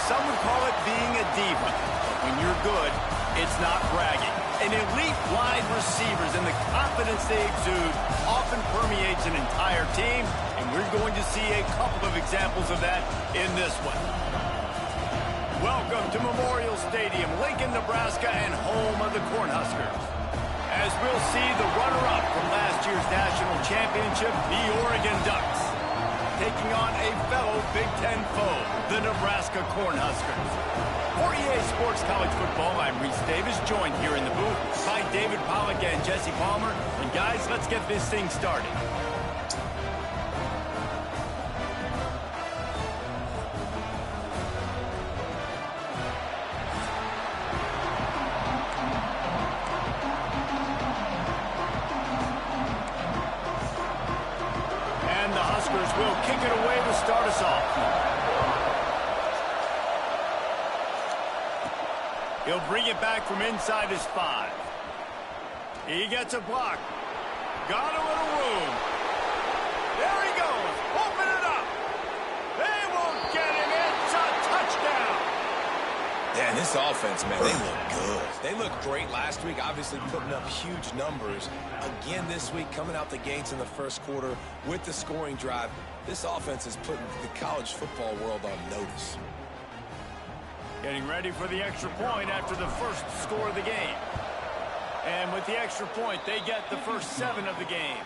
Some would call it being a diva. But when you're good, it's not bragging. An elite wide receivers and the confidence they exude often permeates an entire team, and we're going to see a couple of examples of that in this one. Welcome to Memorial Stadium, Lincoln, Nebraska, and home of the Cornhuskers. As we'll see the runner-up from last year's national championship, the Oregon Ducks, taking on a fellow Big Ten foe, the Nebraska Cornhuskers. For EA Sports College Football, I'm Reese Davis, joined here in the booth by David Pollack and Jesse Palmer. And guys, let's get this thing started. And the Huskers will kick it away to start us off. He'll bring it back from inside his 5. He gets a block. Got a little room. There he goes. Open it up. They won't get him. It's a touchdown. Yeah, this offense, man, they look good. They looked great last week, obviously putting up huge numbers. Again this week, coming out the gates in the first quarter with the scoring drive. This offense is putting the college football world on notice. Getting ready for the extra point after the first score of the game. And with the extra point, they get the first 7 of the game.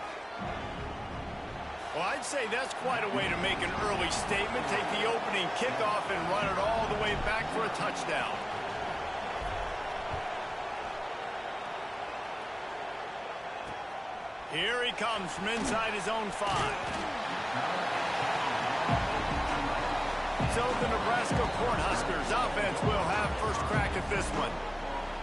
Well, I'd say that's quite a way to make an early statement. Take the opening kickoff and run it all the way back for a touchdown. Here he comes from inside his own 5. So the Nebraska Cornhuskers offense will have first crack at this one.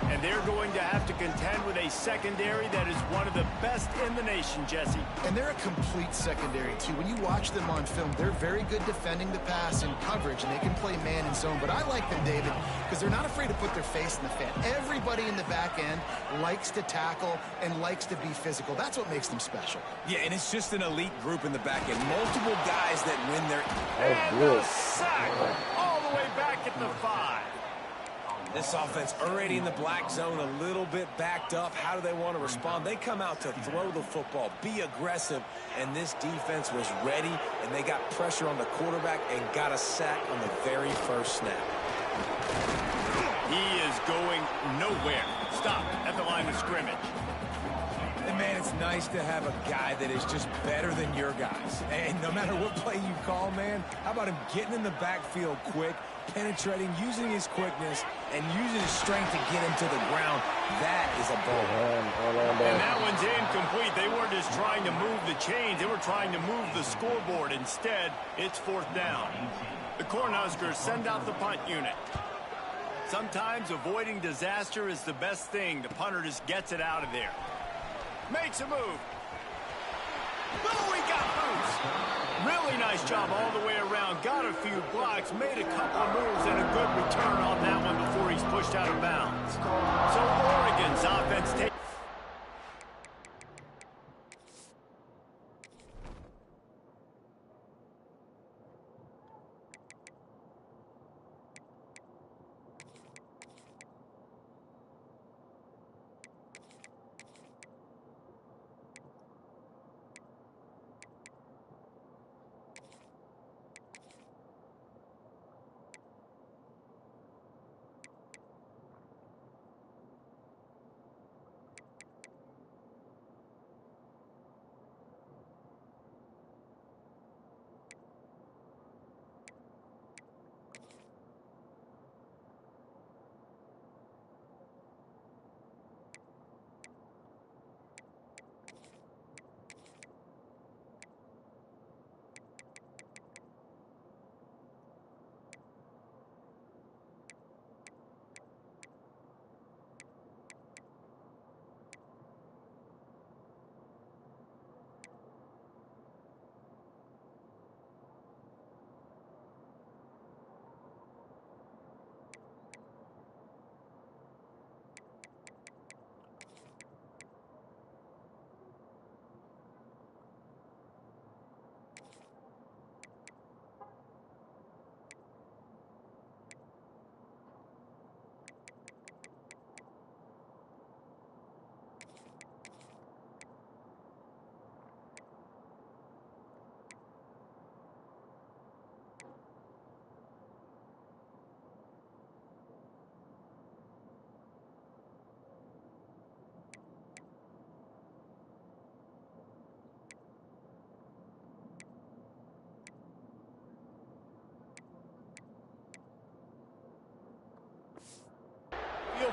And they're going to have to contend with a secondary that is one of the best in the nation, Jesse. And they're a complete secondary, too. When you watch them on film, they're very good defending the pass and coverage, and they can play man and zone. But I like them, David, because they're not afraid to put their face in the fan. Everybody in the back end likes to tackle and likes to be physical. That's what makes them special. Yeah, and it's just an elite group in the back end. Multiple guys that win their... And the sack all the way back at the 5. This offense already in the black zone, a little bit backed up. How do they want to respond? They come out to throw the football, be aggressive, and this defense was ready, and they got pressure on the quarterback and got a sack on the very first snap. He is going nowhere. Stop at the line of scrimmage. And, man, it's nice to have a guy that is just better than your guys. And no matter what play you call, man, how about him getting in the backfield quick, penetrating, using his quickness, and using his strength to get him to the ground? That is a ball. And that one's incomplete. They weren't just trying to move the chains. They were trying to move the scoreboard. Instead, it's 4th down. The Cornhuskers send out the punt unit. Sometimes avoiding disaster is the best thing. The punter just gets it out of there. Makes a move. Oh, he got loose. Really nice job all the way around. Got a few blocks, made a couple of moves, and a good return on that one before he's pushed out of bounds. So Oregon's offense takes...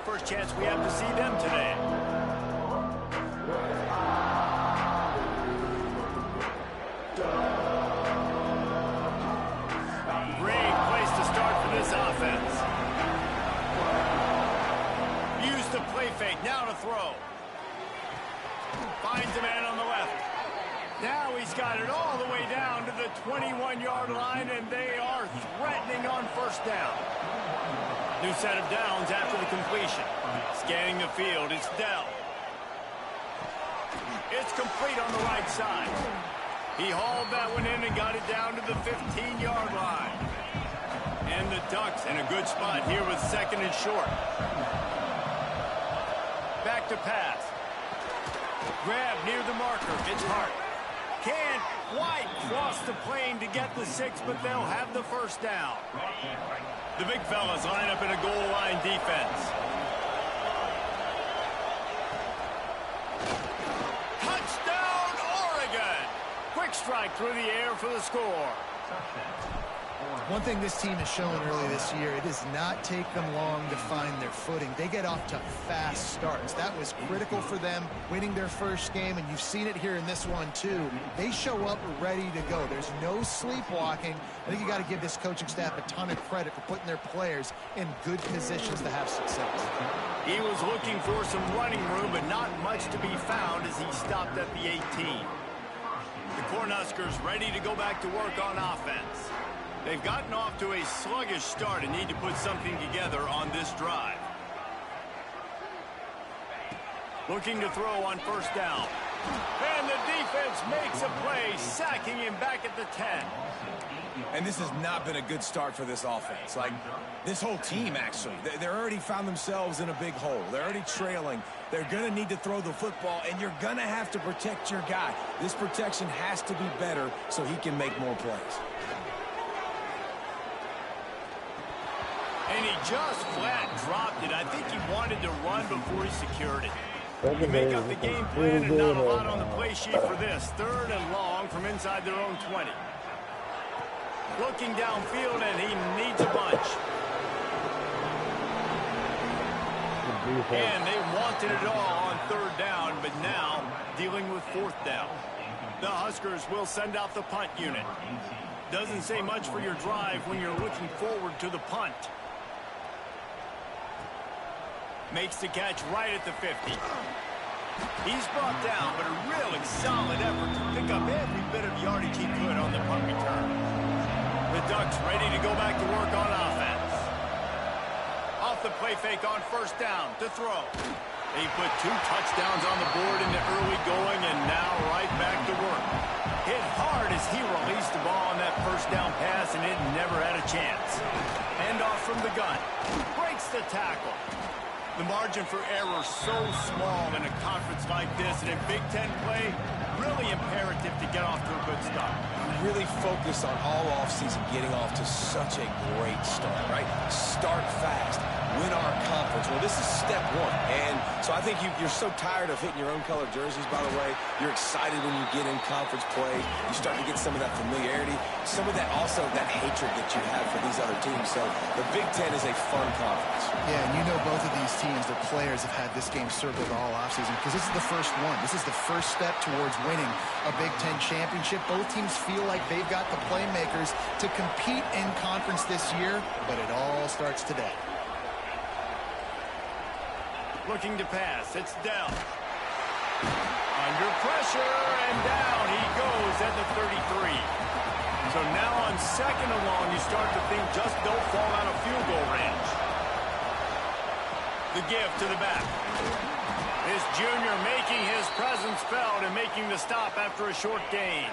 first chance we have to see them today. Great place to start for this offense. Used the play fake, now to throw. Finds a man on the left. Now he's got it all the way down to the 21-yard line, and they are threatening on first down. New set of downs after the completion. Scanning the field, it's Dell. It's complete on the right side. He hauled that one in and got it down to the 15-yard line. And the Ducks in a good spot here with second and short. Back to pass. Grab near the marker. It's Hart. Can't quite cross the plane to get the 6, but they'll have the first down. The big fellas line up in a goal line defense. Touchdown, Oregon! Quick strike through the air for the score. One thing this team has shown early this year, it does not take them long to find their footing. They get off to fast starts. That was critical for them winning their first game, and you've seen it here in this one too. They show up ready to go. There's no sleepwalking. I think you got to give this coaching staff a ton of credit for putting their players in good positions to have success. He was looking for some running room, but not much to be found as he stopped at the 18. The Cornhuskers ready to go back to work on offense. They've gotten off to a sluggish start and need to put something together on this drive. Looking to throw on first down. And the defense makes a play, sacking him back at the 10. And this has not been a good start for this offense. Like, this whole team, actually. They're already found themselves in a big hole. They're already trailing. They're going to need to throw the football, and you're going to have to protect your guy. This protection has to be better so he can make more plays. And he just flat dropped it. I think he wanted to run before he secured it. You make up the game plan and not a lot on the play sheet for this. Third and long from inside their own 20. Looking downfield, and he needs a bunch. And they wanted it all on third down, but now dealing with fourth down. The Huskers will send out the punt unit. Doesn't say much for your drive when you're looking forward to the punt. Makes the catch right at the 50. He's brought down, but a really solid effort to pick up every bit of yardage he could on the punt return. The Ducks ready to go back to work on offense. Off the play fake on first down to throw. He put 2 touchdowns on the board in the early going, and now right back to work. Hit hard as he released the ball on that first down pass, and it never had a chance. End off from the gun. Breaks the tackle. The margin for error so small in a conference like this, and in Big Ten play, really imperative to get off to a good start. We really focus on all offseason getting off to such a great start, right? Start fast, win our conference. Well, this is step one, and so I think you're so tired of hitting your own color jerseys, by the way. You're excited when you get in conference play. You start to get some of that familiarity, some of that also that hatred that you have for these other teams. So the Big Ten is a fun conference. Yeah, and you know both of these teams, the players have had this game circled all offseason because this is the first one. This is the first step towards winning a Big Ten championship. Both teams feel like they've got the playmakers to compete in conference this year, but it all starts today. Looking to pass. It's Dell. Under pressure, and down he goes at the 33. So now on second and long, you start to think just don't fall out of field goal range. The give to the back. This junior making his presence felt and making the stop after a short gain.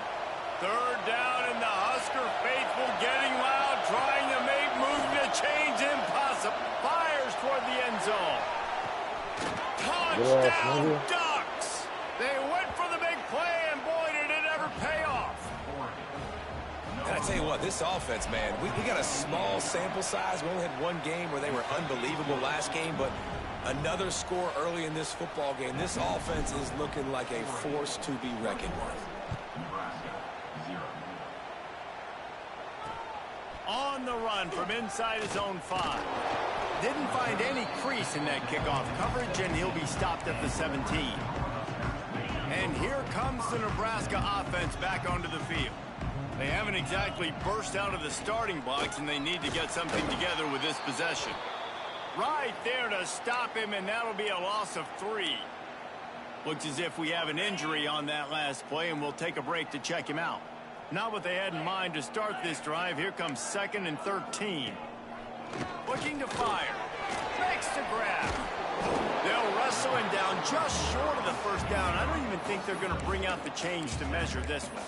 Third down, and the Husker faithful getting loud, trying to make moving the chains impossible. Fires toward the end zone. Touchdown, Ducks! They went for the big play, and boy, did it ever pay off. And I tell you what, this offense, man, we got a small sample size. We only had one game where they were unbelievable last game, but another score early in this football game. This offense is looking like a force to be reckoned with. On the run from inside his own 5. Didn't find any crease in that kickoff coverage, and he'll be stopped at the 17. And here comes the Nebraska offense back onto the field. They haven't exactly burst out of the starting blocks, and they need to get something together with this possession. Right there to stop him, and that'll be a loss of 3. Looks as if we have an injury on that last play, and we'll take a break to check him out. Not what they had in mind to start this drive. Here comes 2nd and 13. Looking to fire. Makes the grab. They'll wrestle him down just short of the first down. I don't even think they're going to bring out the change to measure this one.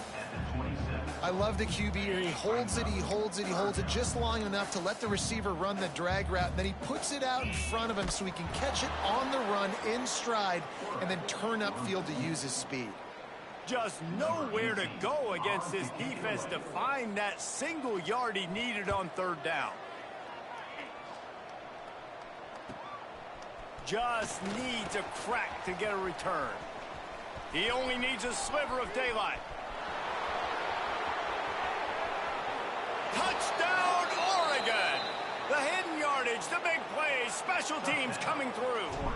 I love the QB here. He holds it, he holds it, he holds it just long enough to let the receiver run the drag route. And then he puts it out in front of him so he can catch it on the run in stride and then turn upfield to use his speed. Just nowhere to go against this defense to find that single yard he needed on 3rd down. Just needs a crack to get a return. He only needs a sliver of daylight. Touchdown, Oregon! The hidden yardage, the big plays, special teams coming through.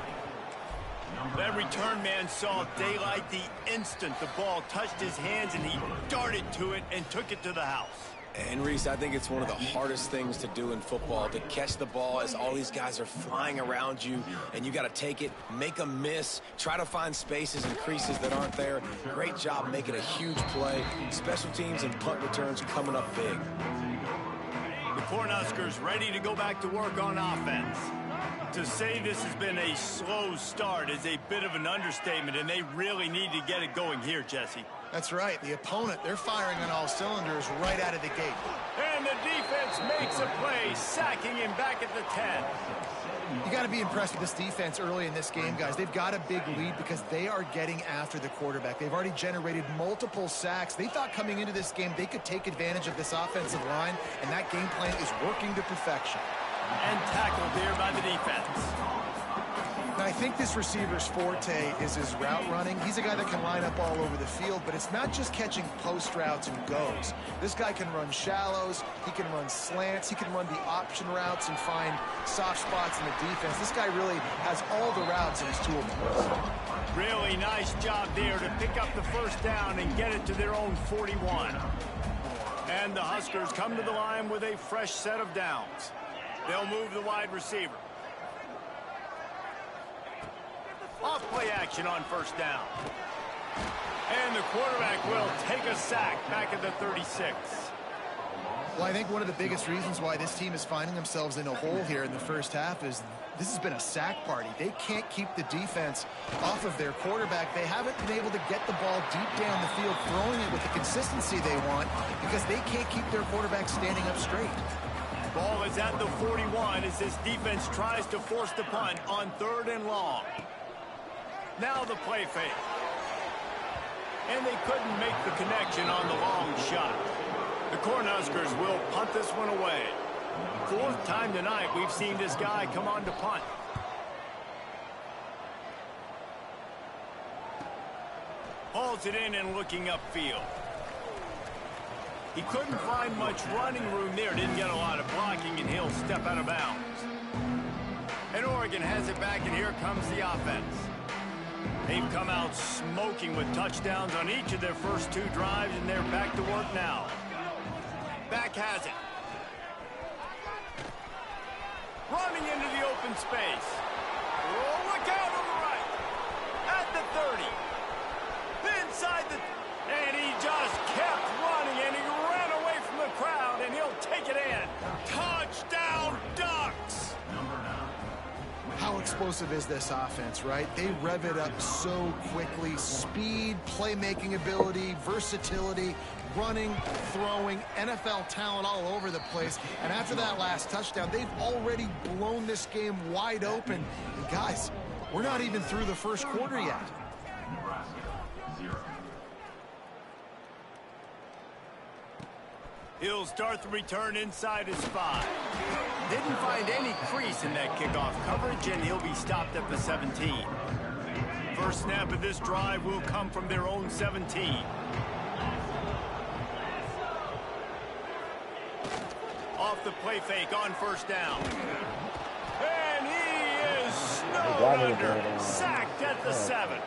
That return man saw daylight the instant the ball touched his hands, and he darted to it and took it to the house. And, Reese, I think it's one of the hardest things to do in football, to catch the ball as all these guys are flying around you, and you got to take it, make a miss, try to find spaces and creases that aren't there. Great job making a huge play. Special teams and punt returns coming up big. The Cornhuskers ready to go back to work on offense. To say this has been a slow start is a bit of an understatement, and they really need to get it going here, Jesse. That's right. The opponent, they're firing on all cylinders right out of the gate. And the defense makes a play, sacking him back at the 10. You got to be impressed with this defense early in this game, guys. They've got a big lead because they are getting after the quarterback. They've already generated multiple sacks. They thought coming into this game they could take advantage of this offensive line, and that game plan is working to perfection. And tackled there by the defense. Now, I think this receiver's forte is his route running. He's a guy that can line up all over the field, but it's not just catching post routes and goes. This guy can run shallows, he can run slants, he can run the option routes and find soft spots in the defense. This guy really has all the routes in his toolbox. Really nice job there to pick up the first down and get it to their own 41. And the Huskers come to the line with a fresh set of downs. They'll move the wide receiver. Off play action on 1st down. And the quarterback will take a sack back at the 36. Well, I think one of the biggest reasons why this team is finding themselves in a hole here in the first half is this has been a sack party. They can't keep the defense off of their quarterback. They haven't been able to get the ball deep down the field, throwing it with the consistency they want because they can't keep their quarterback standing up straight. Ball is at the 41 as this defense tries to force the punt on 3rd and long. Now the play fake. And they couldn't make the connection on the long shot. The Cornhuskers will punt this one away. 4th time tonight we've seen this guy come on to punt. Hauls it in and looking upfield. He couldn't find much running room there. Didn't get a lot of blocking, and he'll step out of bounds. And Oregon has it back, and here comes the offense. They've come out smoking with touchdowns on each of their first 2 drives, and they're back to work now. Back has it. Running into the open space. Oh, look out on the right. At the 30. Inside the... And he just kept running, and he ran away from the crowd, and he'll take it in. Touchdown, Ducks! How explosive is this offense, right? They rev it up so quickly. Speed, playmaking ability, versatility, running, throwing, NFL talent all over the place. And after that last touchdown, they've already blown this game wide open. And guys, we're not even through the first quarter yet. He'll start the return inside his 5. Didn't find any crease in that kickoff coverage, and he'll be stopped at the 17. First snap of this drive will come from their own 17. Off the play fake on 1st down. under. Sacked at the 7.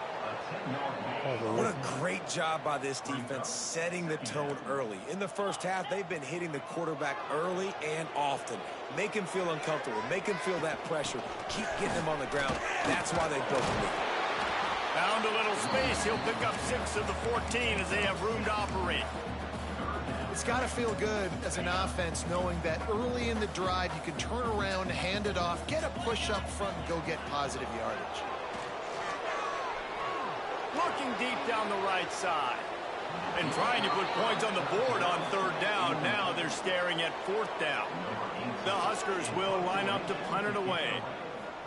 What a great job by this defense setting the tone early. In the first half, they've been hitting the quarterback early and often. Make him feel uncomfortable. Make him feel that pressure. Keep getting him on the ground. That's why they built the lead. Found a little space. He'll pick up 6 of the 14 as they have room to operate. It's got to feel good as an offense knowing that early in the drive you can turn around, hand it off, get a push up front, and go get positive yardage. Looking deep down the right side. And trying to put points on the board on 3rd down. Now they're staring at 4th down. The Huskers will line up to punt it away.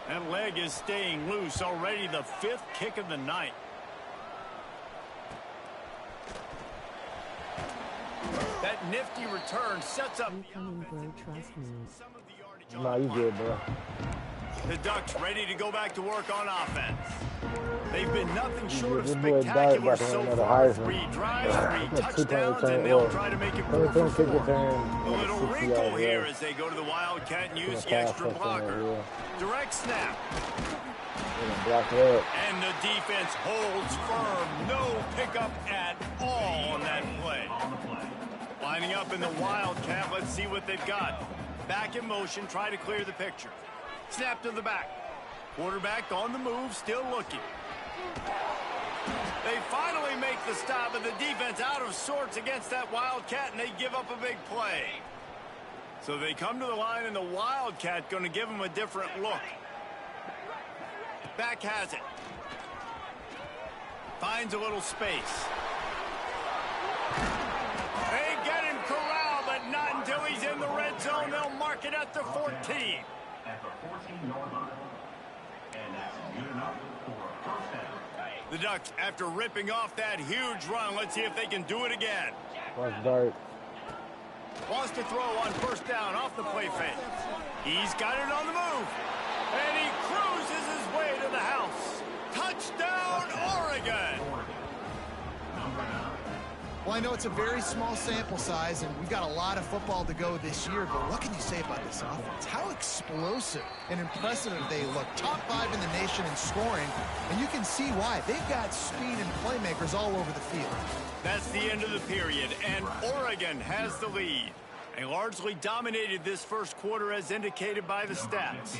That leg is staying loose. Already the 5th kick of the night. That nifty return sets up Incoming broadcast news. Nah, you good, bro. The Ducks ready to go back to work on offense. They've been nothing short of This boy spectacular died so by far. Heisman. 3 drives, 3 Two-point touchdowns, return, and they'll well, try to make it 4 20-point for kick 4. return, A little 60 wrinkle yards, here yeah. as they go to the Wildcat and use the pass extra touchdown, blocker. yeah. Direct snap. Block it up. And the defense holds firm. No pickup at all on that play. Lining up in the Wildcat. Let's see what they've got. Back in motion. Try to clear the picture. Snap to the back. Quarterback on the move. Still looking. They finally make the stop, and the defense out of sorts against that Wildcat, and they give up a big play. So they come to the line, and the Wildcat going to give them a different look. Back has it. Finds a little space. They get him corralled, but not until he's in the red zone. They'll mark it at the 14. At the 14-yard line. And that's good enough for a first down. The Ducks, after ripping off that huge run, let's see if they can do it again. Watch dart. Wants to throw on 1st down off the play fake. He's got it on the move. And he cruises his way to the house. Touchdown, Oregon! Well, I know it's a very small sample size, and we've got a lot of football to go this year, but what can you say about this offense? How explosive and impressive they look. Top 5 in the nation in scoring, and you can see why. They've got speed and playmakers all over the field. That's the end of the period, and Oregon has the lead. They largely dominated this first quarter as indicated by the stats.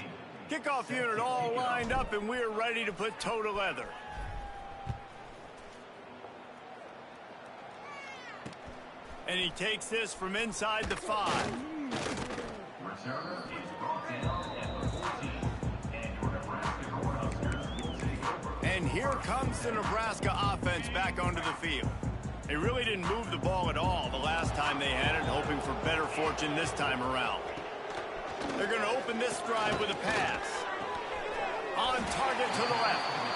Kickoff unit all lined up, and we're ready to put toe to leather. And he takes this from inside the 5. Returner is brought down at the 14. And your Nebraska Cornhuskers will take over. And here comes the Nebraska offense back onto the field. They really didn't move the ball at all the last time they had it, hoping for better fortune this time around. They're going to open this drive with a pass. On target to the left.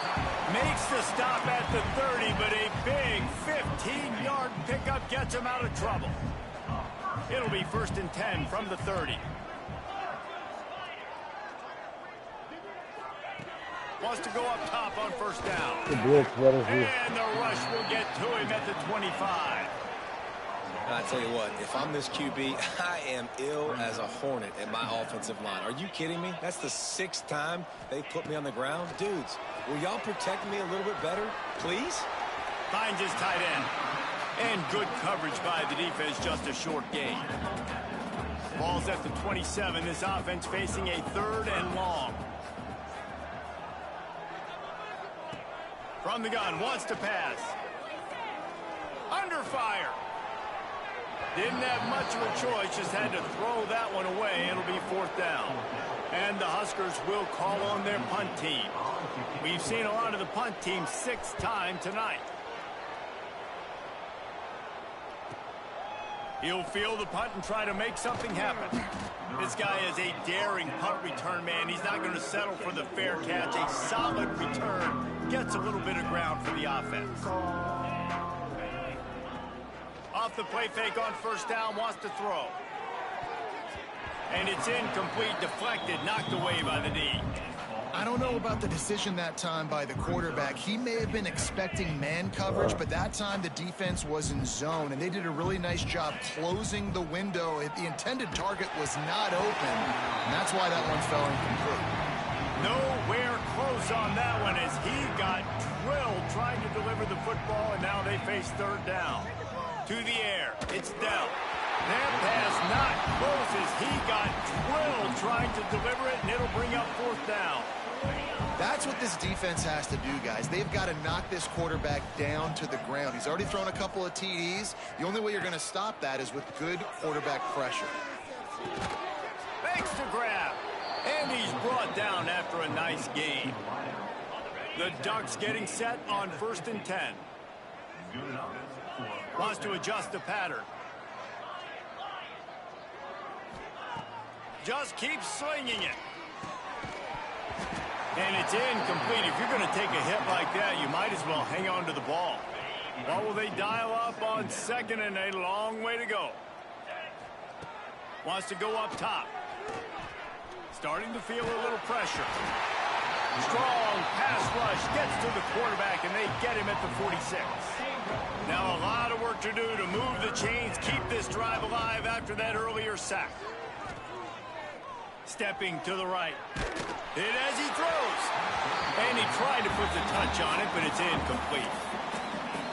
Makes the stop at the 30, but a big 15-yard pickup gets him out of trouble. It'll be 1st and 10 from the 30. Wants to go up top on 1st down. And the rush will get to him at the 25. I tell you what, if I'm this QB, I am ill as a hornet at my offensive line. Are you kidding me? That's the 6th time they put me on the ground. Dudes, will y'all protect me a little bit better, please? Finds his tight end. And good coverage by the defense, just a short gain. Ball's at the 27. This offense facing a 3rd and long. From the gun, wants to pass. Under fire. Didn't have much of a choice, just had to throw that one away. It'll be 4th down. And the Huskers will call on their punt team. We've seen a lot of the punt team 6th time tonight. He'll field the punt and try to make something happen. This guy is a daring punt return man. He's not going to settle for the fair catch. A solid return. Gets a little bit of ground for the offense. Off the play fake on 1st down, wants to throw. And it's incomplete, deflected, knocked away by the D. I don't know about the decision that time by the quarterback. He may have been expecting man coverage, but that time the defense was in zone, and they did a really nice job closing the window. The intended target was not open, and that's why that one fell incomplete. Nowhere close on that one as he got drilled trying to deliver the football, and now they face third down. To the air, it's Dell. That pass not close as he got drilled trying to deliver it, and it'll bring up fourth down. That's what this defense has to do, guys. They've got to knock this quarterback down to the ground. He's already thrown a couple of TDs. The only way you're going to stop that is with good quarterback pressure. Makes the grab. And he's brought down after a nice gain. The Ducks getting set on 1st and 10. Wants to adjust the pattern. Just keeps slinging it. And it's incomplete. If you're going to take a hit like that, you might as well hang on to the ball. What will they dial up on 2nd and a long way to go? Wants to go up top. Starting to feel a little pressure. Strong pass rush gets to the quarterback, and they get him at the 46. Now a lot of work to do to move the chains, keep this drive alive after that earlier sack. Stepping to the right. Hit as he throws. And he tried to put the touch on it, but it's incomplete.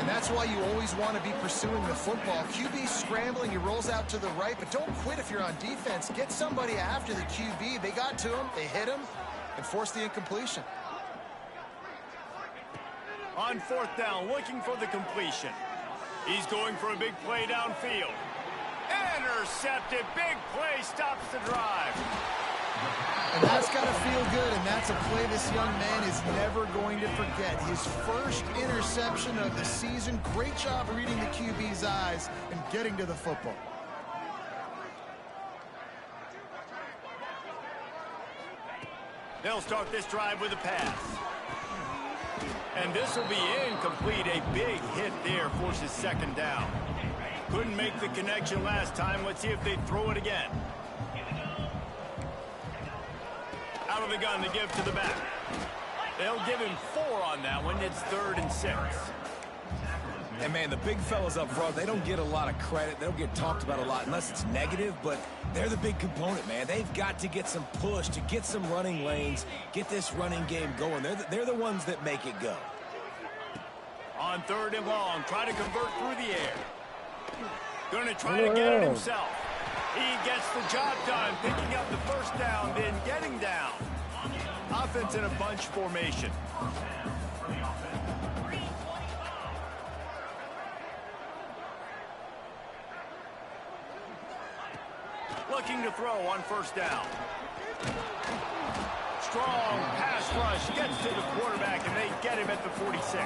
And that's why you always want to be pursuing the football. QB scrambling, he rolls out to the right, but don't quit if you're on defense. Get somebody after the QB. They got to him, they hit him, and forced the incompletion. On 4th down, looking for the completion. He's going for a big play downfield. Intercepted, big play, stops the drive. And that's got to feel good, and that's a play this young man is never going to forget. His first interception of the season. Great job reading the QB's eyes and getting to the football. They'll start this drive with a pass. And this will be incomplete. A big hit there forces 2nd down. Couldn't make the connection last time. Let's see if they throw it again. Out of the gun to give to the back. They'll give him 4 on that one. It's 3rd and 6. And, man, the big fellas up front, they don't get a lot of credit. They don't get talked about a lot unless it's negative, but they're the big component, man. They've got to get some push, to get some running lanes, get this running game going. They're the ones that make it go. On 3rd and long, try to convert through the air. Going to try to get it himself. He gets the job done, picking up the 1st down, then getting down. Offense in a bunch formation. Looking to throw on 1st down. Strong pass rush gets to the quarterback, and they get him at the 46.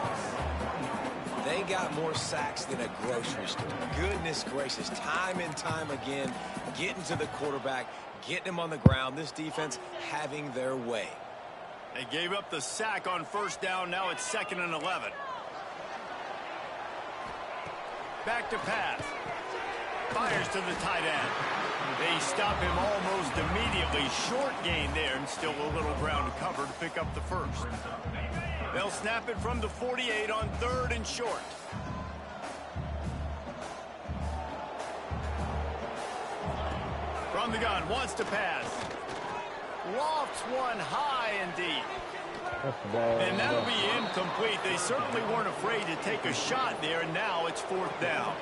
They got more sacks than a grocery store. Goodness gracious, time and time again, getting to the quarterback, getting him on the ground. This defense having their way. They gave up the sack on 1st down. Now it's 2nd and 11. Back to pass. Fires to the tight end. They stop him almost immediately. Short gain there, and still a little ground to cover to pick up the 1st. They'll snap it from the 48 on 3rd and short. From the gun, wants to pass. Lofts one high and deep. And that'll be incomplete. They certainly weren't afraid to take a shot there, and now it's 4th down.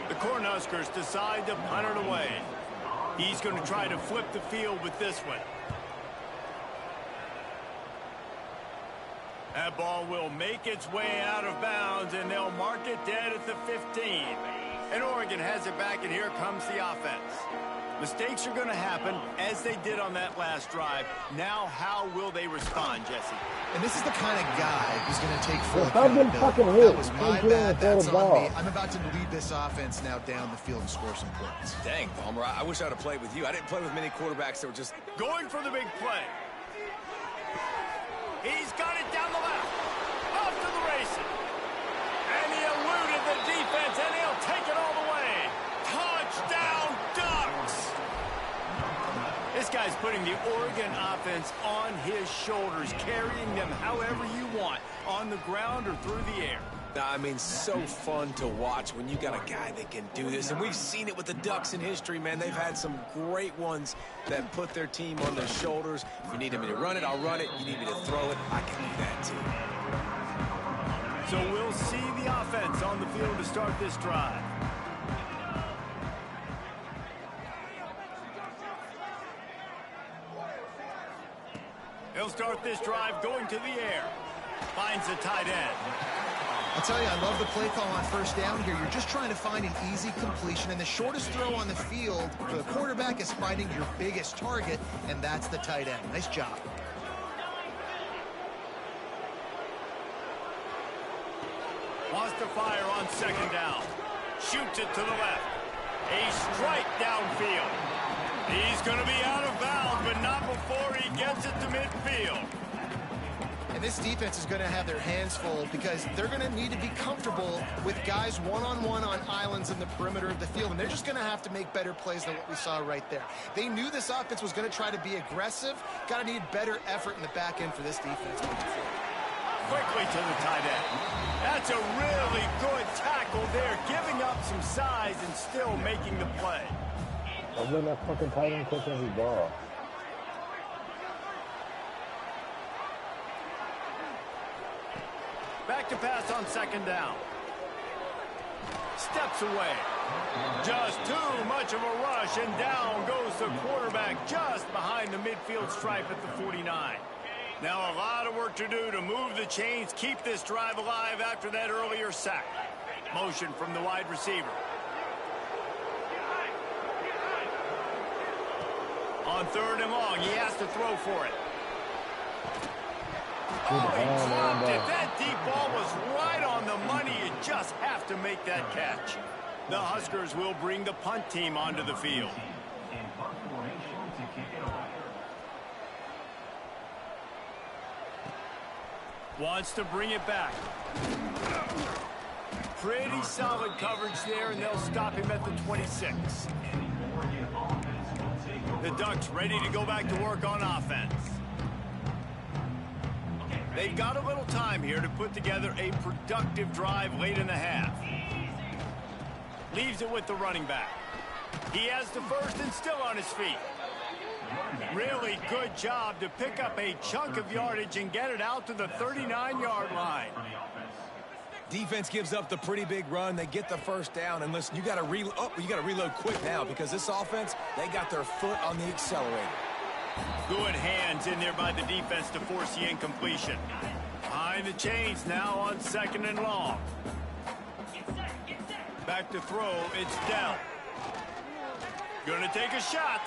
The Cornhuskers decide to punt it away. He's going to try to flip the field with this one. That ball will make its way out of bounds, and they'll mark it dead at the 15. And Oregon has it back, and here comes the offense. Mistakes are going to happen, as they did on that last drive. Now, how will they respond, Jesse? And this is the kind of guy who's going to take full Stop getting fucking accountability. hit. That was my Don't bad. throw That's the on ball. me. I'm about to lead this offense now down the field and score some points. Dang, Palmer, I wish I would have played with you. I didn't play with many quarterbacks that were just... Going for the big play. He's got it down the left. Off to the races. And he eluded the defense, and he'll take it all the way. Touchdown, Ducks! This guy's putting the Oregon offense on his shoulders, carrying them however you want, on the ground or through the air. I mean, so fun to watch when you got a guy that can do this. And we've seen it with the Ducks in history, man. They've had some great ones that put their team on their shoulders. If you need me to run it, I'll run it. You need me to throw it, I can do that too. So we'll see the offense on the field to start this drive. He'll start this drive going to the air. Finds the tight end. I'll tell you, I love the play call on first down here. You're just trying to find an easy completion, and the shortest throw on the field for the quarterback is finding your biggest target, and that's the tight end. Nice job. Wants to fire on second down. Shoots it to the left. A strike downfield. He's going to be out of bounds, but not before he gets it to midfield. And this defense is going to have their hands full because they're going to need to be comfortable with guys one-on-one on islands in the perimeter of the field, and they're just going to have to make better plays than what we saw right there. They knew this offense was going to try to be aggressive. Got to need better effort in the back end for this defense. Quickly to the tight end. That's a really good tackle there, giving up some size and still making the play. I'm letting that fucking tight end catch every ball. Back to pass on second down. Steps away. Just too much of a rush, and down goes the quarterback just behind the midfield stripe at the 49. Now a lot of work to do to move the chains, keep this drive alive after that earlier sack. Motion from the wide receiver. On third and long, he has to throw for it. Oh, he dropped it. That deep ball was right on the money. You just have to make that catch. The Huskers will bring the punt team onto the field. Wants to bring it back. Pretty solid coverage there, and they'll stop him at the 26. The Ducks ready to go back to work on offense. They've got a little time here to put together a productive drive late in the half. Leaves it with the running back. He has the first and still on his feet. Really good job to pick up a chunk of yardage and get it out to the 39-yard line. Defense gives up the pretty big run. They get the first down, and listen, you got to reload quick now because this offense, they got their foot on the accelerator. Good hands in there by the defense to force the incompletion. Behind the chains now on second and long. Back to throw, it's Dell. Gonna take a shot.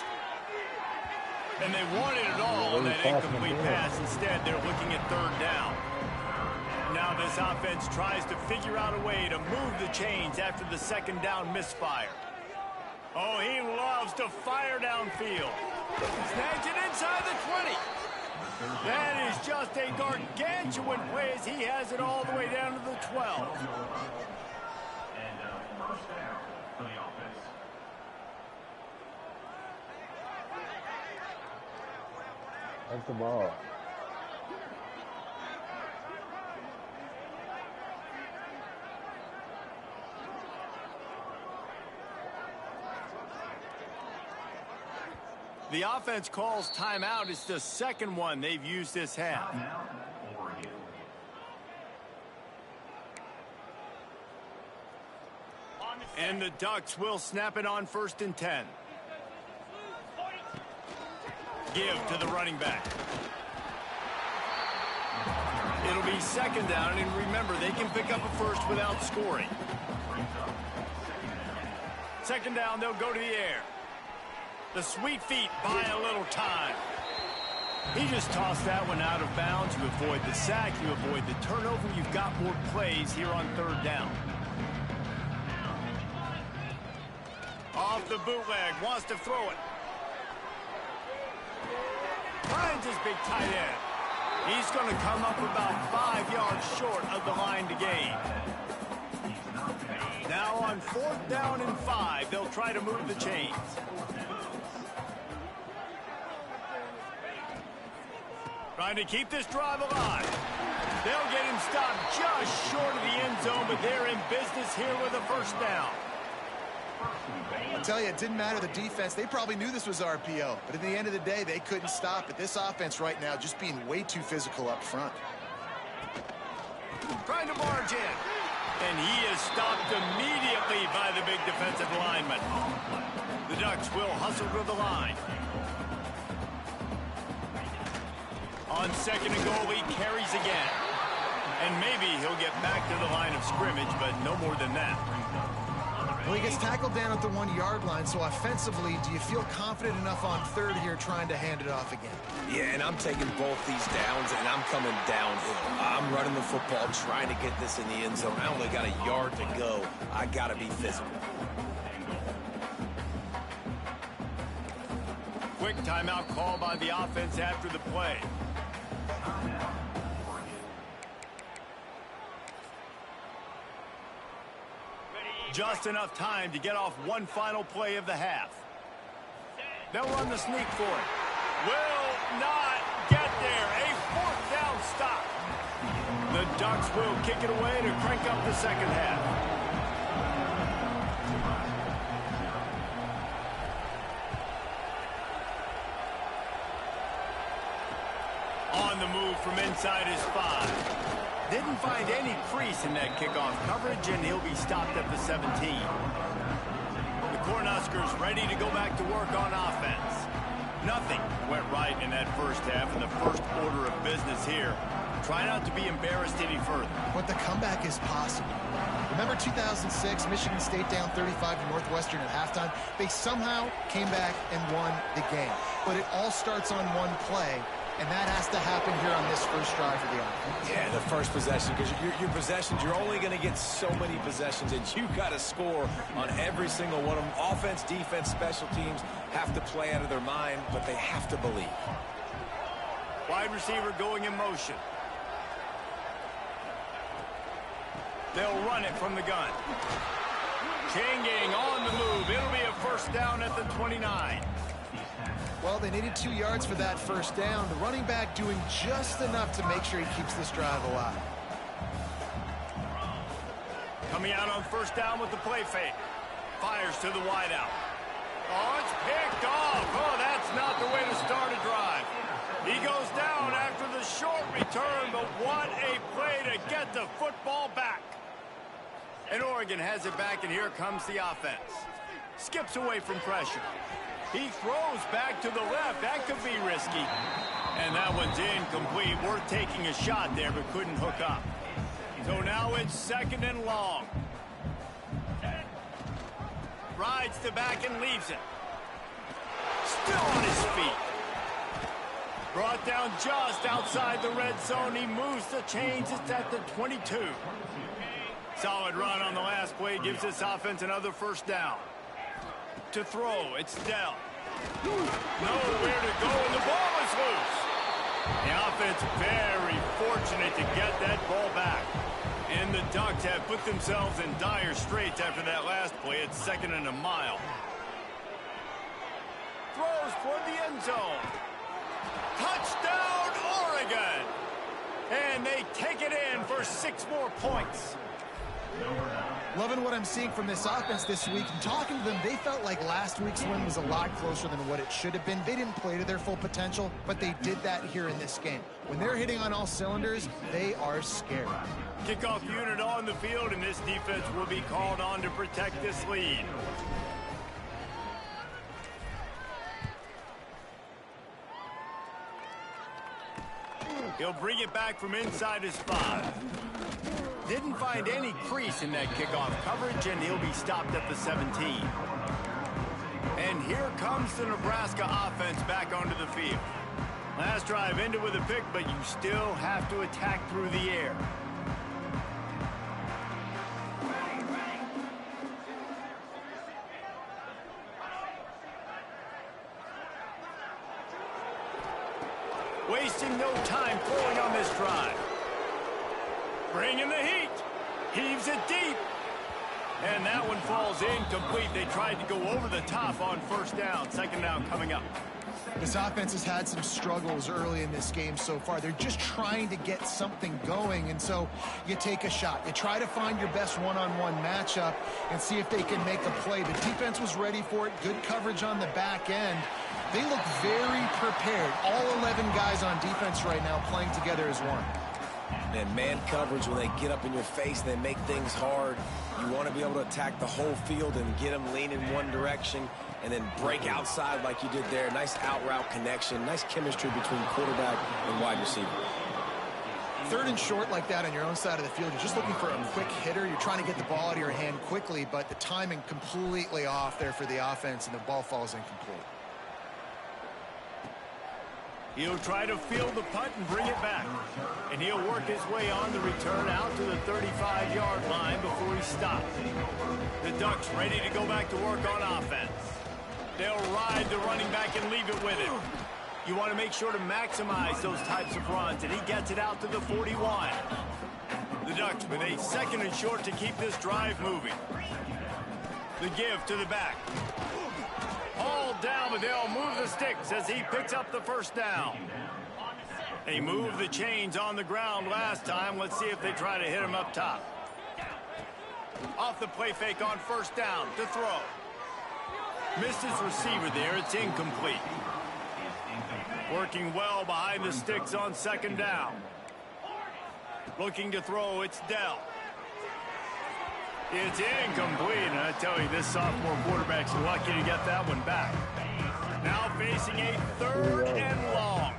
And they wanted it all on that incomplete pass. Instead, they're looking at third down. Now this offense tries to figure out a way to move the chains after the second down misfire. Oh, he loves to fire downfield. Snags it inside the 20. That is just a gargantuan play as he has it all the way down to the 12. And first down for the offense. That's the ball. The offense calls timeout. It's the second one they've used this half. And the Ducks will snap it on first and 10. Give to the running back. It'll be second down, and remember, they can pick up a first without scoring. Second down, they'll go to the air. The sweet feet buy a little time. He just tossed that one out of bounds. You avoid the sack, you avoid the turnover. You've got more plays here on third down. Off the bootleg, wants to throw it. Finds his big tight end. He's going to come up about 5 yards short of the line to gain. Now on fourth down and 5, they'll try to move the chains. Trying to keep this drive alive. They'll get him stopped just short of the end zone, but they're in business here with a first down. I'll tell you, it didn't matter the defense. They probably knew this was RPO, but at the end of the day, they couldn't stop it. This offense right now just being way too physical up front. Trying to barge in. And he is stopped immediately by the big defensive lineman. The Ducks will hustle to the line. On second and goal, he carries again. And maybe he'll get back to the line of scrimmage, but no more than that. Well, he gets tackled down at the 1-yard line, so offensively, do you feel confident enough on third here trying to hand it off again? Yeah, and I'm taking both these downs, and I'm coming downhill. I'm running the football, trying to get this in the end zone. I only got a yard to go. I got to be physical. Quick timeout call by the offense after the play. Just enough time to get off one final play of the half. They'll run the sneak for it. Will not get there. A fourth down stop. The Ducks will kick it away to crank up the second half. On the move from inside his 5. Didn't find any crease in that kickoff coverage, and he'll be stopped at the 17. The Cornhuskers ready to go back to work on offense. Nothing went right in that first half, and the first order of business here. Try not to be embarrassed any further. But the comeback is possible. Remember 2006, Michigan State down 35 to Northwestern at halftime? They somehow came back and won the game. But it all starts on one play. And that has to happen here on this first drive for the offense. Yeah, the first possession, because your possessions, you're only going to get so many possessions, and you got to score on every single one of them. Offense, defense, special teams have to play out of their mind, but they have to believe. Wide receiver going in motion. They'll run it from the gun. Chain gang on the move. It'll be a first down at the 29. Well, they needed 2 yards for that first down. The running back doing just enough to make sure he keeps this drive alive. Coming out on first down with the play fake. Fires to the wideout. Oh, it's picked off. Oh, that's not the way to start a drive. He goes down after the short return, but what a play to get the football back. And Oregon has it back, and here comes the offense. Skips away from pressure. He throws back to the left. That could be risky. And that one's incomplete. Worth taking a shot there, but couldn't hook up. So now it's second and long. Rides the back and leaves it. Still on his feet. Brought down just outside the red zone. He moves the chains. It's at the 22. Solid run on the last play. Gives this offense another first down. To throw, it's Dell. Nowhere to go, and the ball is loose. The offense very fortunate to get that ball back. And the Ducks have put themselves in dire straits after that last play. It's second and a mile. Throws toward the end zone. Touchdown, Oregon! And they take it in for 6 more points. Loving what I'm seeing from this offense this week. And talking to them, they felt like last week's win was a lot closer than what it should have been. They didn't play to their full potential, but they did that here in this game. When they're hitting on all cylinders, they are scary. Kickoff unit on the field, and this defense will be called on to protect this lead. He'll bring it back from inside his 5. Didn't find any crease in that kickoff coverage, and he'll be stopped at the 17. And here comes the Nebraska offense back onto the field. Last drive ended with a pick, but you still have to attack through the air. Wasting no time throwing on this drive. Bringing the heat. Heaves it deep. And that one falls incomplete. They tried to go over the top on first down. Second down coming up. This offense has had some struggles early in this game so far. They're just trying to get something going, and so you take a shot. You try to find your best one-on-one matchup and see if they can make a play. The defense was ready for it. Good coverage on the back end. They look very prepared. All 11 guys on defense right now playing together as one. And man coverage, when they get up in your face, they make things hard. You want to be able to attack the whole field and get them lean in one direction and then break outside like you did there. Nice out route connection, nice chemistry between quarterback and wide receiver. Third and short like that on your own side of the field, you're just looking for a quick hitter. You're trying to get the ball out of your hand quickly, but the timing completely off there for the offense, and the ball falls incomplete. He'll try to field the punt and bring it back. And he'll work his way on the return out to the 35-yard line before he stops. The Ducks ready to go back to work on offense. They'll ride the running back and leave it with him. You want to make sure to maximize those types of runs, and he gets it out to the 41. The Ducks with a second and short to keep this drive moving. The give to the back. Hauled down, but they'll move the sticks as he picks up the first down. They moved the chains on the ground last time. Let's see if they try to hit him up top. Off the play fake on first down to throw. Missed his receiver there. It's incomplete. Working well behind the sticks on second down. Looking to throw, it's Dell. It's incomplete, and I tell you, this sophomore quarterback's lucky to get that one back. Now facing a third and long.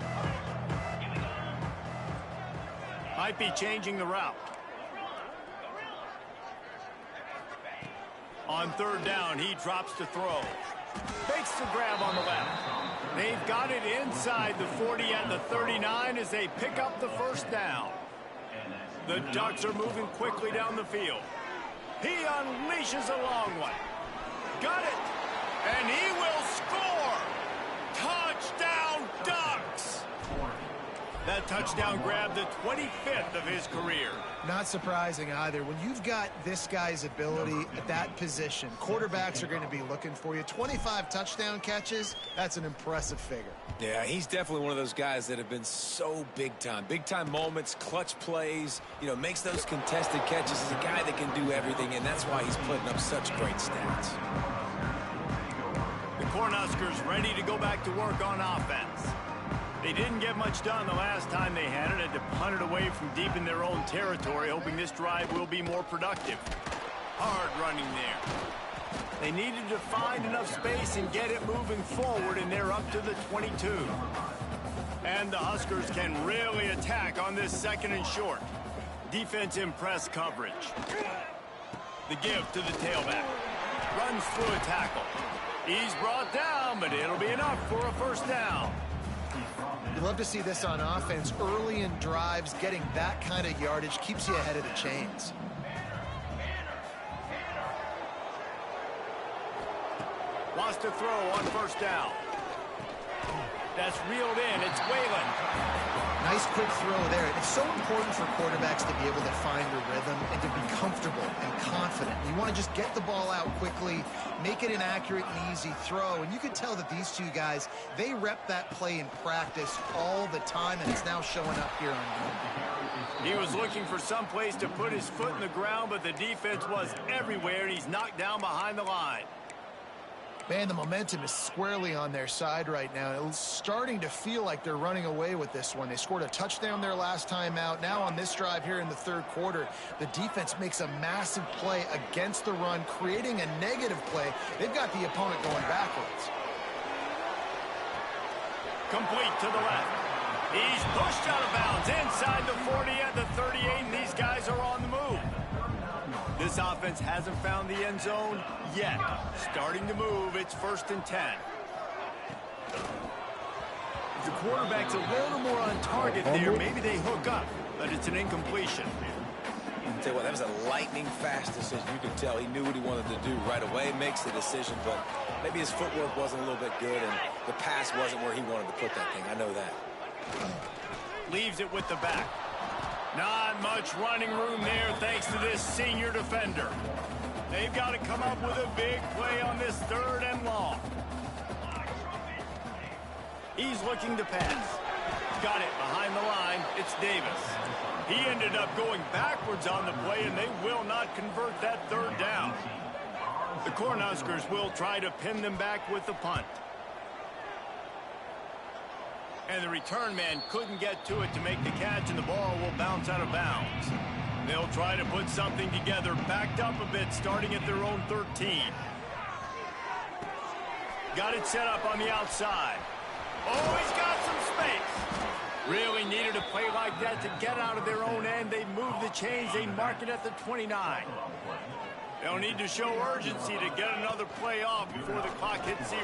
Might be changing the route. On third down, he drops to throw. Makes the grab on the left. They've got it inside the 40 at the 39 as they pick up the first down. The Ducks are moving quickly down the field. He unleashes a long one. Got it. And he will score. Touchdown, Ducks. That touchdown grabbed the 25th of his career. Not surprising either. When you've got this guy's ability at that position, quarterbacks are going to be looking for you. 25 touchdown catches, that's an impressive figure. Yeah, he's definitely one of those guys that have been so big time. Big time moments, clutch plays, you know, makes those contested catches. He's a guy that can do everything, and that's why he's putting up such great stats. The Cornhuskers ready to go back to work on offense. They didn't get much done the last time they had it. Had to punt it away from deep in their own territory, hoping this drive will be more productive. Hard running there. They needed to find enough space and get it moving forward, and they're up to the 22. And the Huskers can really attack on this second and short. Defense in press coverage. The give to the tailback. Runs through a tackle. He's brought down, but it'll be enough for a first down. You love to see this on offense. Early in drives, getting that kind of yardage keeps you ahead of the chains. Wants to throw on first down. That's reeled in. It's Whalen. Nice quick throw there. It's so important for quarterbacks to be able to find a rhythm and to be comfortable and confident. You want to just get the ball out quickly, make it an accurate and easy throw. And you can tell that these two guys, they rep that play in practice all the time, and it's now showing up here on game. He was looking for some place to put his foot in the ground, but the defense was everywhere, and he's knocked down behind the line. Man, the momentum is squarely on their side right now. It's starting to feel like they're running away with this one. They scored a touchdown their last time out. Now on this drive here in the third quarter, the defense makes a massive play against the run, creating a negative play. They've got the opponent going backwards. Complete to the left. He's pushed out of bounds inside the 40 at the 38, and these guys are on the move. This offense hasn't found the end zone yet. Starting to move, it's 1st and 10. If the quarterback's a little more on target there, maybe they hook up, but it's an incompletion. I'll tell you what, that was a lightning fast decision. You can tell he knew what he wanted to do right away, makes the decision, but maybe his footwork wasn't a little bit good, and the pass wasn't where he wanted to put that thing. I know that. Leaves it with the back. Not much running room there thanks to this senior defender. They've got to come up with a big play on this 3rd and long. He's looking to pass. Got it behind the line. It's Davis. He ended up going backwards on the play, and they will not convert that third down. The Cornhuskers will try to pin them back with the punt. And the return man couldn't get to it to make the catch, and the ball will bounce out of bounds. They'll try to put something together, backed up a bit, starting at their own 13. Got it set up on the outside. Oh, he's got some space. Really needed a play like that to get out of their own end. They move the chains. They mark it at the 29. They'll need to show urgency to get another play off before the clock hits 0.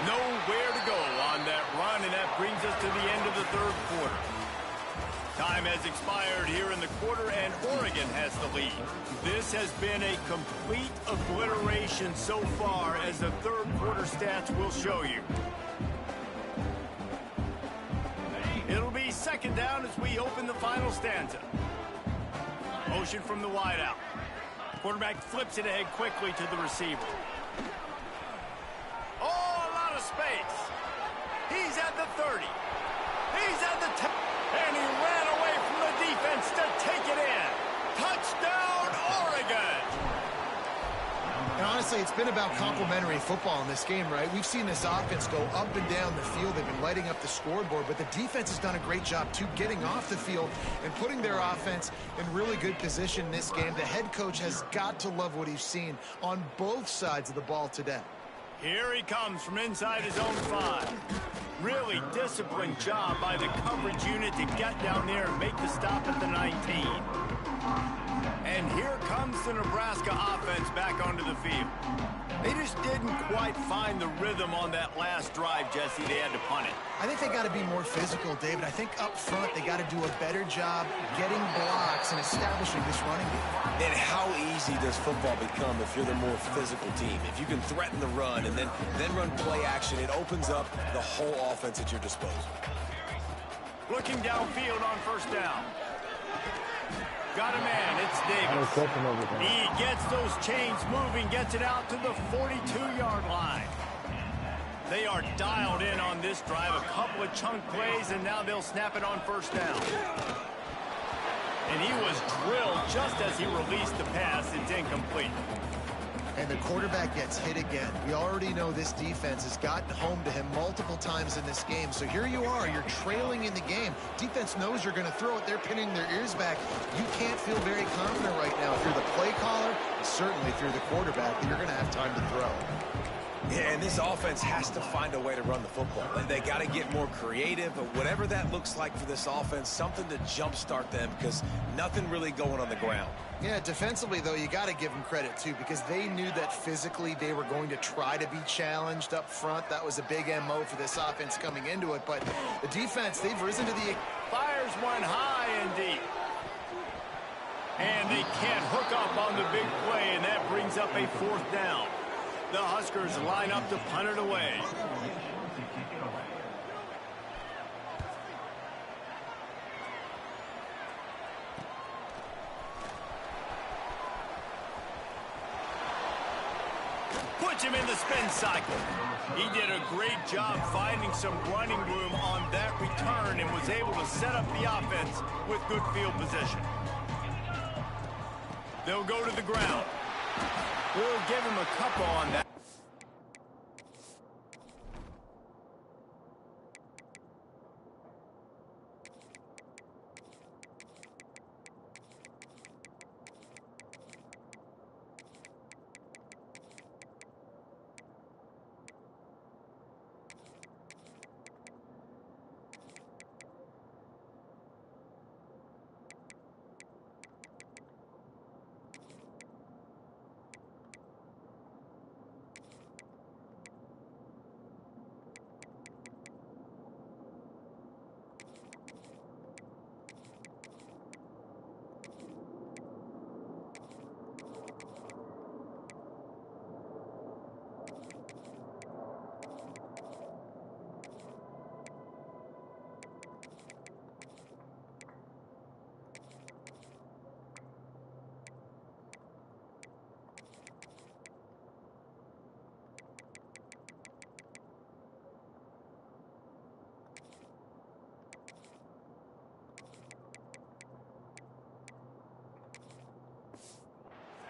Nowhere to go on that run, and that brings us to the end of the third quarter. Time has expired here in the quarter, and Oregon has the lead. This has been a complete obliteration so far, as the third quarter stats will show you. It'll be second down as we open the final stanza. Motion from the wideout. Quarterback flips it ahead quickly to the receiver. Oh, a lot of space. He's at the 30. He's at the 10. And he ran away from the defense to take it in. Touchdown, Oregon. And honestly, it's been about complementary football in this game, right? We've seen this offense go up and down the field. They've been lighting up the scoreboard, but the defense has done a great job, too, getting off the field and putting their offense in really good position in this game. The head coach has got to love what he's seen on both sides of the ball today. Here he comes from inside his own 5. Really disciplined job by the coverage unit to get down there and make the stop at the 19. And here comes the Nebraska offense back onto the field. They just didn't quite find the rhythm on that last drive, Jesse. They had to punt it. I think they got to be more physical, David. I think up front they got to do a better job getting blocks and establishing this running game. And how easy does football become if you're the more physical team? If you can threaten the run and then run play action, it opens up the whole offense at your disposal. Looking downfield on first down. Got a man, it's Davis. He gets those chains moving, gets it out to the 42-yard line. They are dialed in on this drive, a couple of chunk plays, and now they'll snap it on first down. And he was drilled just as he released the pass. It's incomplete. And the quarterback gets hit again. We already know this defense has gotten home to him multiple times in this game. So here you are, you're trailing in the game. Defense knows you're going to throw it. They're pinning their ears back. You can't feel very confident right now if you're the play caller, and certainly if you're the quarterback, that you're going to have time to throw. Yeah, and this offense has to find a way to run the football. They got to get more creative, but whatever that looks like for this offense, something to jumpstart them, because nothing really going on the ground. Yeah, defensively, though, you got to give them credit, too, because they knew that physically they were going to try to be challenged up front. That was a big MO for this offense coming into it. But the defense, they've risen to the... Fires one high and deep. And they can't hook up on the big play, and that brings up a fourth down. The Huskers line up to punt it away. Puts him in the spin cycle. He did a great job finding some running room on that return and was able to set up the offense with good field position. They'll go to the ground. We'll give him a couple on that.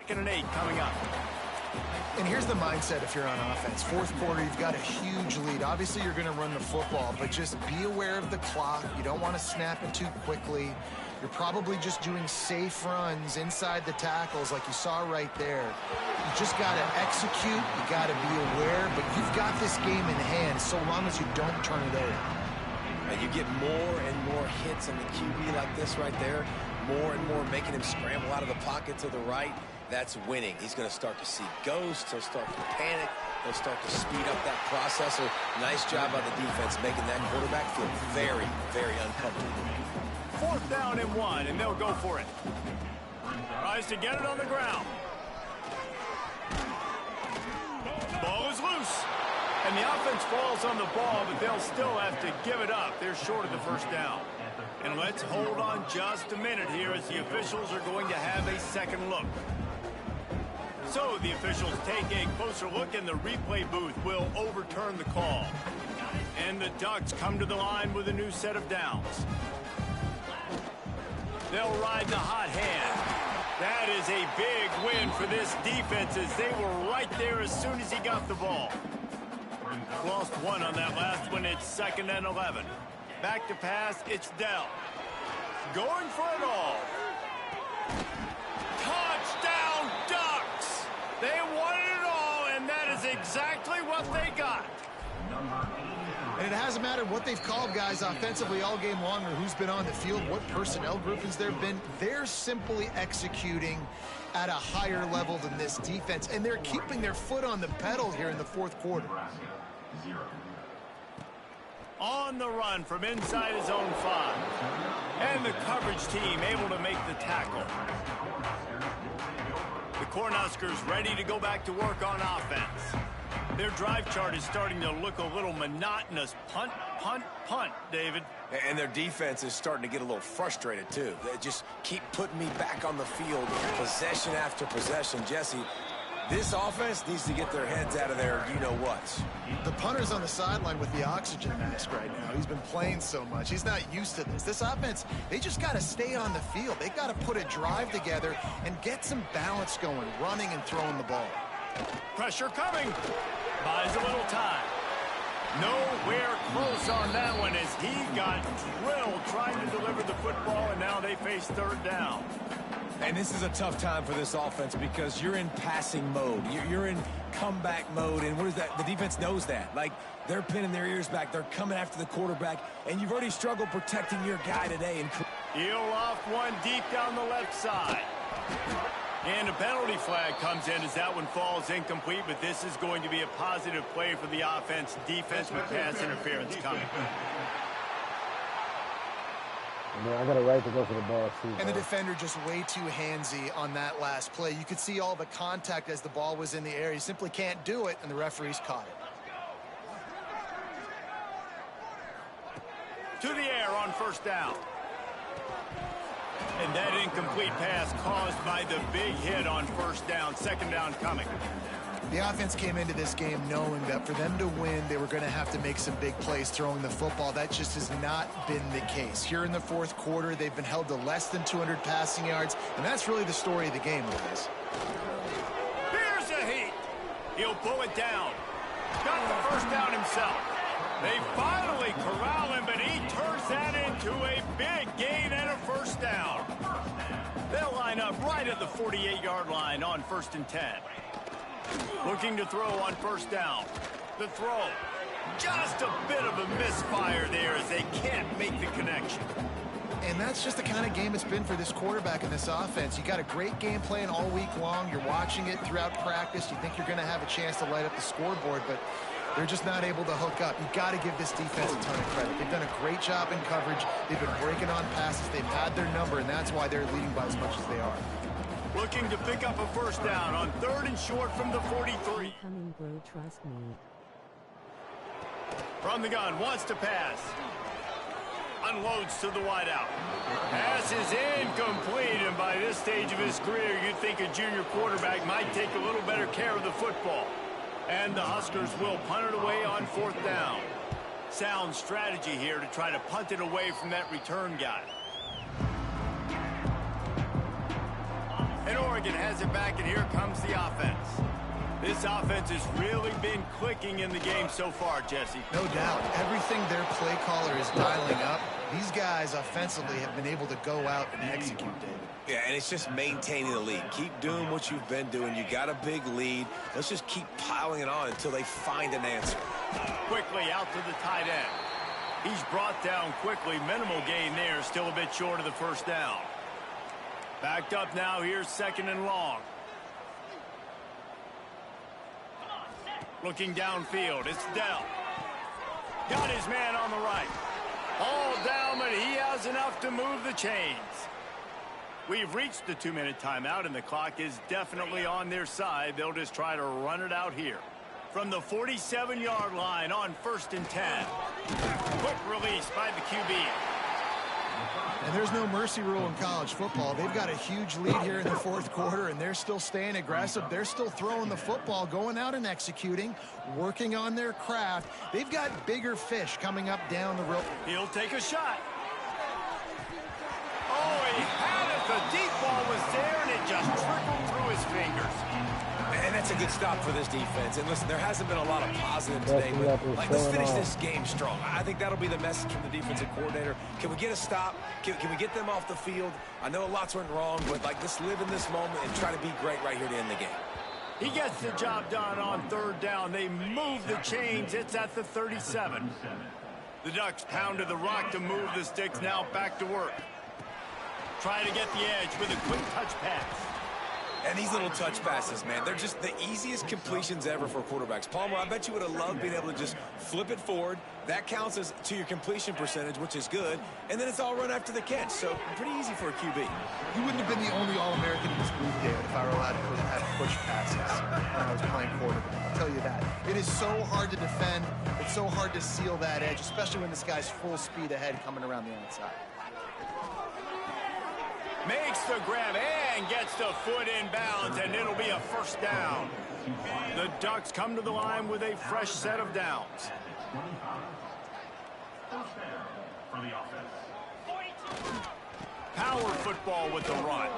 2nd and 8 coming up. And here's the mindset if you're on offense. Fourth quarter, you've got a huge lead. Obviously, you're going to run the football, but just be aware of the clock. You don't want to snap it too quickly. You're probably just doing safe runs inside the tackles like you saw right there. You just got to execute. You got to be aware, but you've got this game in hand so long as you don't turn it over. And you get more and more hits on the QB like this right there, more and more making him scramble out of the pocket to the right. That's winning. He's going to start to see ghosts. He'll start to panic. He'll start to speed up that process. So nice job by the defense making that quarterback feel very, very uncomfortable. 4th down and 1, and they'll go for it. Tries to get it on the ground. Ball is loose. And the offense falls on the ball, but they'll still have to give it up. They're short of the 1st down. And let's hold on just a minute here as the officials are going to have a second look. So the officials take a closer look, and the replay booth will overturn the call. And the Ducks come to the line with a new set of downs. They'll ride the hot hand. That is a big win for this defense as they were right there as soon as he got the ball. Lost one on that last one. It's 2nd and 11. Back to pass. It's Dell. Going for it all. Touchdown, Ducks! They wanted it all, and that is exactly what they got. And it hasn't mattered what they've called guys offensively all game long or who's been on the field, what personnel groupings there have been. They're simply executing at a higher level than this defense, and they're keeping their foot on the pedal here in the 4th quarter. On the run from inside his own 5. And the coverage team able to make the tackle. The Cornhuskers ready to go back to work on offense. Their drive chart is starting to look a little monotonous. Punt, punt, punt, David. And their defense is starting to get a little frustrated, too. They just keep putting me back on the field, possession after possession. Jesse, this offense needs to get their heads out of there, you-know-what. The punter's on the sideline with the oxygen mask right now. He's been playing so much. He's not used to this. This offense, they just got to stay on the field. They got to put a drive together and get some balance going, running and throwing the ball. Pressure coming. Buys a little time. Nowhere close on that one as he got drilled trying to deliver the football, and now they face 3rd down. And this is a tough time for this offense because you're in passing mode. You're in comeback mode, and what is that? The defense knows that. Like, they're pinning their ears back. They're coming after the quarterback, and you've already struggled protecting your guy today. And He'll off one deep down the left side. And a penalty flag comes in as that one falls incomplete, but this is going to be a positive play for the offense. Defense with pass interference coming. Man, I got a right to go for the ball, too. And the defender just way too handsy on that last play. You could see all the contact as the ball was in the air. He simply can't do it, and the referees caught it. To the air on 1st down. And that incomplete pass caused by the big hit on 1st down. 2nd down coming. The offense came into this game knowing that for them to win, they were going to have to make some big plays throwing the football. That just has not been the case. Here in the 4th quarter, they've been held to less than 200 passing yards, and that's really the story of the game, guys. Here's a heat. He'll pull it down. Got the 1st down himself. They finally corral him, but he turns that into a big gain and a 1st down. They'll line up right at the 48-yard line on 1st and 10. Looking to throw on 1st down. The throw. Just a bit of a misfire there as they can't make the connection. And that's just the kind of game it's been for this quarterback and this offense. You got a great game plan all week long. You're watching it throughout practice. You think you're going to have a chance to light up the scoreboard, but they're just not able to hook up. You got to give this defense a ton of credit. They've done a great job in coverage. They've been breaking on passes. They've had their number, and that's why they're leading by as much as they are. Looking to pick up a 1st down on 3rd and short from the 43. Coming, bro, trust me. From the gun, wants to pass. Unloads to the wideout. Pass is incomplete, and by this stage of his career, you'd think a junior quarterback might take a little better care of the football. And the Huskers will punt it away on 4th down. Sound strategy here to try to punt it away from that return guy. And Oregon has it back, and here comes the offense. This offense has really been clicking in the game so far, Jesse. No doubt. Everything their play caller is dialing up, these guys offensively have been able to go out and execute, David. Yeah, and it's just maintaining the lead. Keep doing what you've been doing. You got a big lead. Let's just keep piling it on until they find an answer. Quickly out to the tight end. He's brought down quickly. Minimal gain there. Still a bit short of the first down. Backed up now. Here's 2nd and long. Looking downfield. It's Dell. Got his man on the right. All down, but he has enough to move the chains. We've reached the 2-minute timeout, and the clock is definitely on their side. They'll just try to run it out here. From the 47-yard line on 1st and 10. Quick release by the QB. And there's no mercy rule in college football. They've got a huge lead here in the 4th quarter, and they're still staying aggressive. They're still throwing the football, going out and executing, working on their craft. They've got bigger fish coming up down the road. He'll take a shot. Oh, he had it. The deep ball was there, and it just trickled through his fingers. And that's a good stop for this defense. And listen, there hasn't been a lot of positive today, but let's finish this game strong. I think that'll be the message from the defensive coordinator. Can we get a stop? Can we get them off the field? I know lots went wrong, but let's live in this moment and try to be great right here to end the game. He gets the job done on 3rd down. They move the chains. It's at the 37. The Ducks pounded the rock to move the sticks. Now back to work. Trying to get the edge with a quick touch pass. And these little touch passes, man, they're just the easiest completions ever for quarterbacks. Palmer, I bet you would have loved being able to just flip it forward. That counts as to your completion percentage, which is good. And then it's all run after the catch. So pretty easy for a QB. You wouldn't have been the only All-American in this group, David, if I were allowed to have push passes when I was playing quarterback. I'll tell you that. It is so hard to defend. It's so hard to seal that edge, especially when this guy's full speed ahead coming around the outside. Makes the grab and gets the foot in bounds, and it'll be a 1st down. The Ducks come to the line with a fresh set of downs. Power football with the run.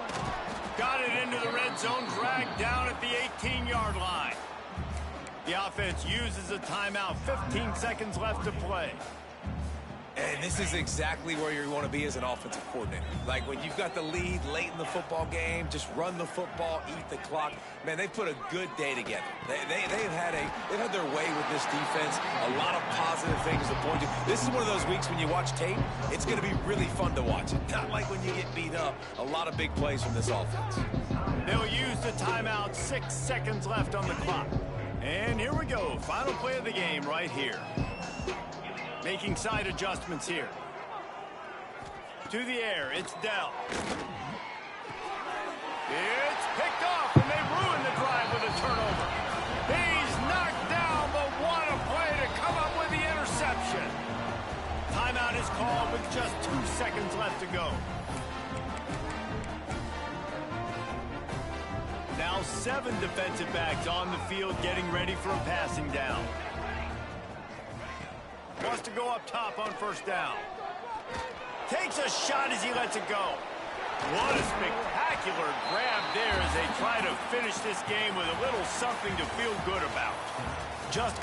Got it into the red zone, dragged down at the 18-yard line. The offense uses a timeout. 15 seconds left to play. And this is exactly where you want to be as an offensive coordinator. Like when you've got the lead late in the football game, just run the football, eat the clock. Man, they've put a good day together. They've had their way with this defense. A lot of positive things to point to. This is one of those weeks when you watch tape, it's going to be really fun to watch. Not like when you get beat up. A lot of big plays from this offense. They'll use the timeout. 6 seconds left on the clock. And here we go. Final play of the game right here. Making side adjustments here. To the air, it's Dell. It's picked off, and they ruin the drive with a turnover. He's knocked down, but what a play to come up with the interception. Timeout is called with just 2 seconds left to go. Now 7 defensive backs on the field getting ready for a passing down. Wants to go up top on 1st down. Takes a shot as he lets it go. What a spectacular grab there as they try to finish this game with a little something to feel good about. Just